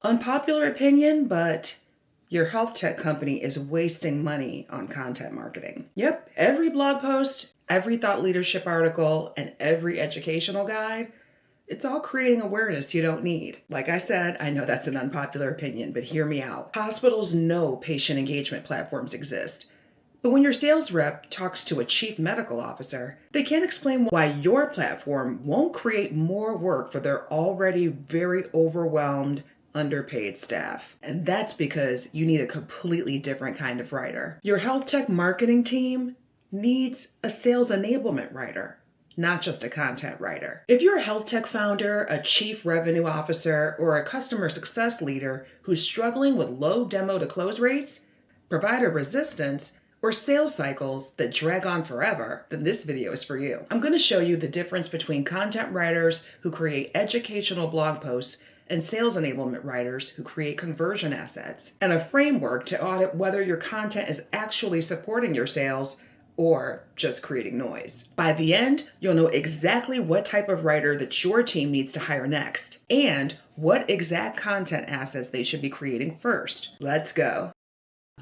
Unpopular opinion, but your health tech company is wasting money on content marketing. Yep, every blog post, every thought leadership article, and every educational guide, it's all creating awareness you don't need. Like I said, I know that's an unpopular opinion, but hear me out. Hospitals know patient engagement platforms exist. But when your sales rep talks to a chief medical officer, they can't explain why your platform won't create more work for their already very overwhelmed, underpaid staff. And that's because you need a completely different kind of writer. Your health tech marketing team needs a sales enablement writer, not just a content writer. If you're a health tech founder, a chief revenue officer, or a customer success leader who's struggling with low demo to close rates, provider resistance, or sales cycles that drag on forever, then this video is for you. I'm going to show you the difference between content writers who create educational blog posts and sales enablement writers who create conversion assets, and a framework to audit whether your content is actually supporting your sales or just creating noise. By the end, you'll know exactly what type of writer that your team needs to hire next, and what exact content assets they should be creating first. Let's go.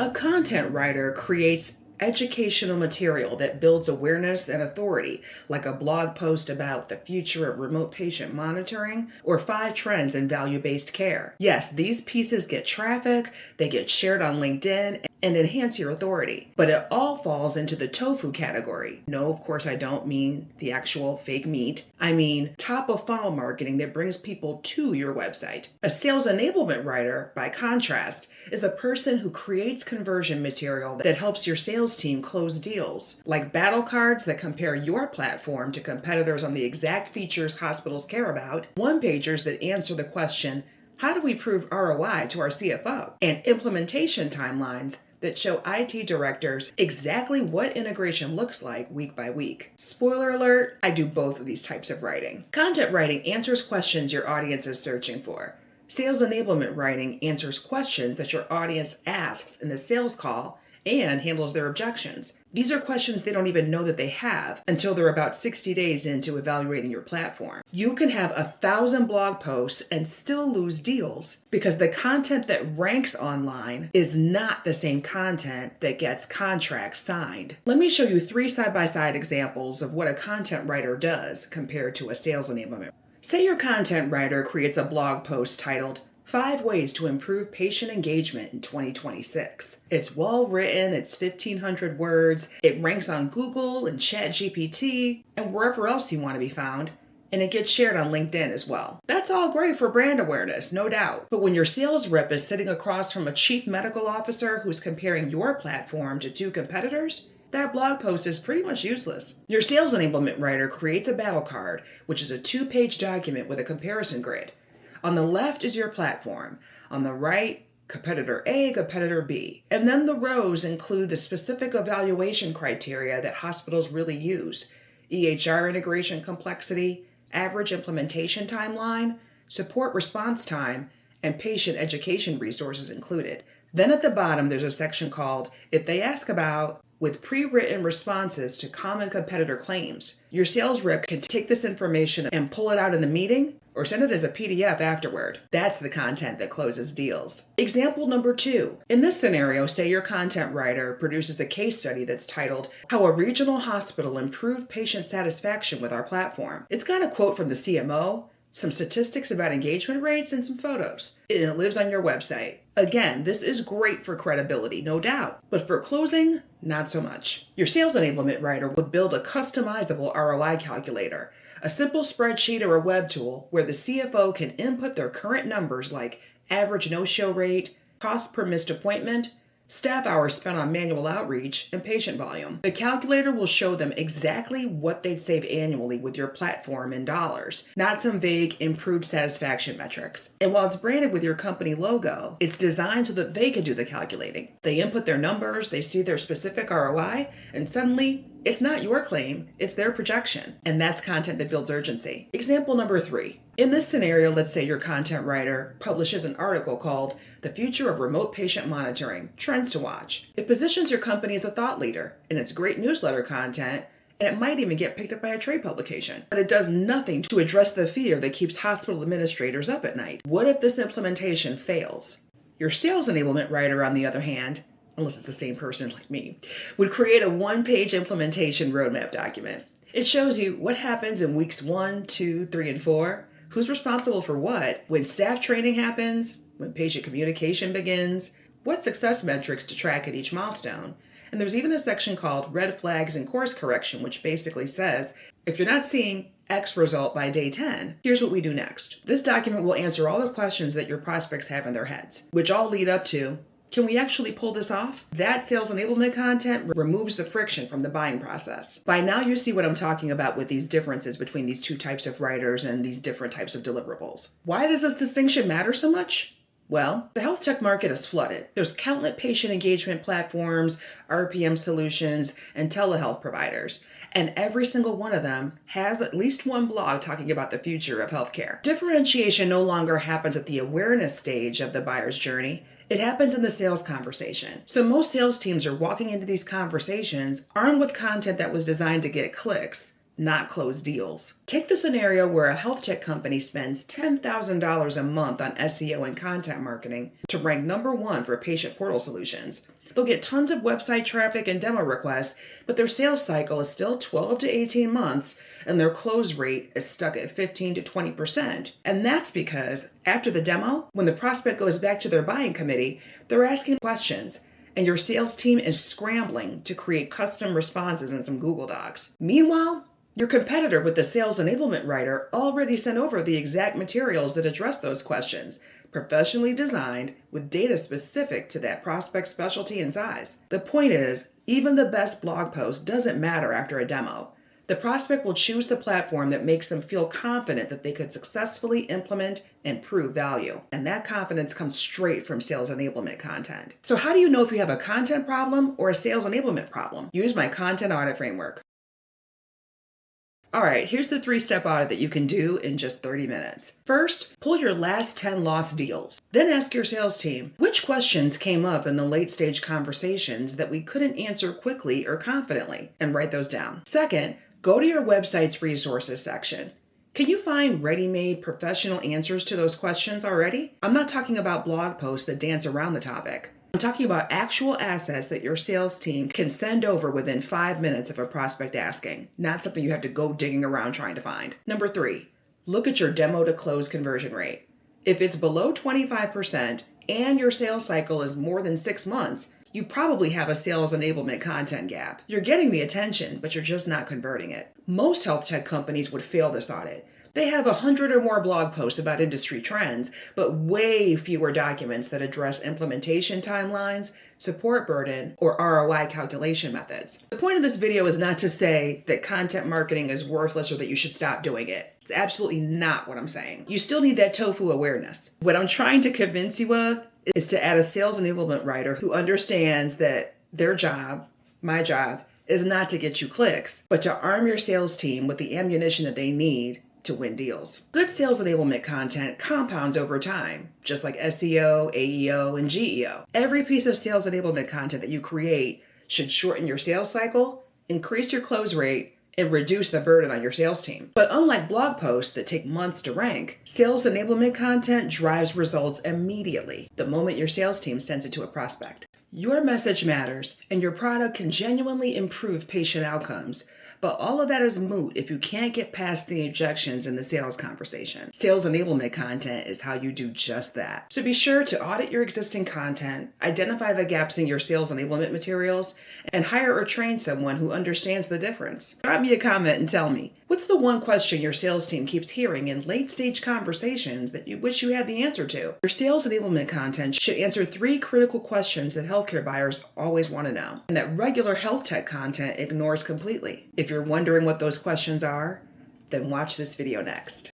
A content writer creates educational material that builds awareness and authority, like a blog post about the future of remote patient monitoring or 5 trends in value-based care. Yes, these pieces get traffic, they get shared on LinkedIn, and enhance your authority. But it all falls into the tofu category. No, of course I don't mean the actual fake meat. I mean top of funnel marketing that brings people to your website. A sales enablement writer, by contrast, is a person who creates conversion material that helps your sales team close deals, like battle cards that compare your platform to competitors on the exact features hospitals care about, one-pagers that answer the question, how do we prove ROI to our CFO? And implementation timelines that show IT directors exactly what integration looks like week by week. Spoiler alert, I do both of these types of writing. Content writing answers questions your audience is searching for. Sales enablement writing answers questions that your audience asks in the sales call and handles their objections. These are questions they don't even know that they have until they're about 60 days into evaluating your platform. You can have 1,000 blog posts and still lose deals because the content that ranks online is not the same content that gets contracts signed. Let me show you 3 side-by-side examples of what a content writer does compared to a sales enablement. Say your content writer creates a blog post titled 5 Ways to Improve Patient Engagement in 2026. It's well written, it's 1,500 words, it ranks on Google and ChatGPT and wherever else you want to be found, and it gets shared on LinkedIn as well. That's all great for brand awareness, no doubt. But when your sales rep is sitting across from a chief medical officer who's comparing your platform to 2 competitors, that blog post is pretty much useless. Your sales enablement writer creates a battle card, which is a 2-page document with a comparison grid. On the left is your platform. On the right, competitor A, competitor B. And then the rows include the specific evaluation criteria that hospitals really use: EHR integration complexity, average implementation timeline, support response time, and patient education resources included. Then at the bottom, there's a section called If They Ask About, with pre-written responses to common competitor claims. Your sales rep can take this information and pull it out in the meeting or send it as a PDF afterward. That's the content that closes deals. Example number 2. In this scenario, say your content writer produces a case study that's titled, How a Regional Hospital Improved Patient Satisfaction with Our Platform. It's got a quote from the CMO, some statistics about engagement rates, and some photos. And it lives on your website. Again, this is great for credibility, no doubt, but for closing, not so much. Your sales enablement writer would build a customizable ROI calculator, a simple spreadsheet or a web tool where the CFO can input their current numbers like average no-show rate, cost per missed appointment, staff hours spent on manual outreach, and patient volume. The calculator will show them exactly what they'd save annually with your platform in dollars, not some vague improved satisfaction metrics. And while it's branded with your company logo, it's designed so that they can do the calculating. They input their numbers, they see their specific ROI, and suddenly it's not your claim, it's their projection. And that's content that builds urgency. Example number 3. In this scenario, let's say your content writer publishes an article called The Future of Remote Patient Monitoring, Trends to Watch. It positions your company as a thought leader, and it's great newsletter content, and it might even get picked up by a trade publication. But it does nothing to address the fear that keeps hospital administrators up at night. What if this implementation fails? Your sales enablement writer, on the other hand, unless it's the same person like me, would create a one-page implementation roadmap document. It shows you what happens in weeks 1, 2, 3, and 4, who's responsible for what, when staff training happens, when patient communication begins, what success metrics to track at each milestone. And there's even a section called Red Flags and Course Correction, which basically says, if you're not seeing X result by day 10, here's what we do next. This document will answer all the questions that your prospects have in their heads, which all lead up to, can we actually pull this off? That sales enablement content removes the friction from the buying process. By now you see what I'm talking about with these differences between these two types of writers and these different types of deliverables. Why does this distinction matter so much? Well, the health tech market is flooded. There's countless patient engagement platforms, RPM solutions, and telehealth providers. And every single one of them has at least one blog talking about the future of healthcare. Differentiation no longer happens at the awareness stage of the buyer's journey. It happens in the sales conversation. So most sales teams are walking into these conversations armed with content that was designed to get clicks, not close deals. Take the scenario where a health tech company spends $10,000 a month on SEO and content marketing to rank number 1 for patient portal solutions. They'll get tons of website traffic and demo requests, but their sales cycle is still 12 to 18 months, and their close rate is stuck at 15 to 20%. And that's because after the demo, when the prospect goes back to their buying committee, they're asking questions, and your sales team is scrambling to create custom responses in some Google Docs. Meanwhile, your competitor with the sales enablement writer already sent over the exact materials that address those questions, professionally designed with data specific to that prospect's specialty and size. The point is, even the best blog post doesn't matter after a demo. The prospect will choose the platform that makes them feel confident that they could successfully implement and prove value. And that confidence comes straight from sales enablement content. So how do you know if you have a content problem or a sales enablement problem? Use my content audit framework. All right, here's the 3-step audit that you can do in just 30 minutes. First, pull your last 10 lost deals. Then ask your sales team, which questions came up in the late stage conversations that we couldn't answer quickly or confidently, and write those down. Second, go to your website's resources section. Can you find ready-made professional answers to those questions already? I'm not talking about blog posts that dance around the topic. I'm talking about actual assets that your sales team can send over within 5 minutes of a prospect asking, not something you have to go digging around trying to find. Number 3, look at your demo to close conversion rate. If it's below 25% and your sales cycle is more than 6 months, you probably have a sales enablement content gap. You're getting the attention, but you're just not converting it. Most health tech companies would fail this audit. They have 100 or more blog posts about industry trends, but way fewer documents that address implementation timelines, support burden, or ROI calculation methods. The point of this video is not to say that content marketing is worthless or that you should stop doing it. It's absolutely not what I'm saying. You still need that tofu awareness. What I'm trying to convince you of is to add a sales enablement writer who understands that their job, my job, is not to get you clicks, but to arm your sales team with the ammunition that they need to win deals. Good sales enablement content compounds over time, just like SEO, AEO, and GEO. Every piece of sales enablement content that you create should shorten your sales cycle, increase your close rate, and reduce the burden on your sales team. But unlike blog posts that take months to rank, sales enablement content drives results immediately, the moment your sales team sends it to a prospect. Your message matters, and your product can genuinely improve patient outcomes. But all of that is moot if you can't get past the objections in the sales conversation. Sales enablement content is how you do just that. So be sure to audit your existing content, identify the gaps in your sales enablement materials, and hire or train someone who understands the difference. Drop me a comment and tell me, what's the one question your sales team keeps hearing in late-stage conversations that you wish you had the answer to? Your sales enablement content should answer 3 critical questions that healthcare buyers always want to know, and that regular health tech content ignores completely. If you're wondering what those questions are, then watch this video next.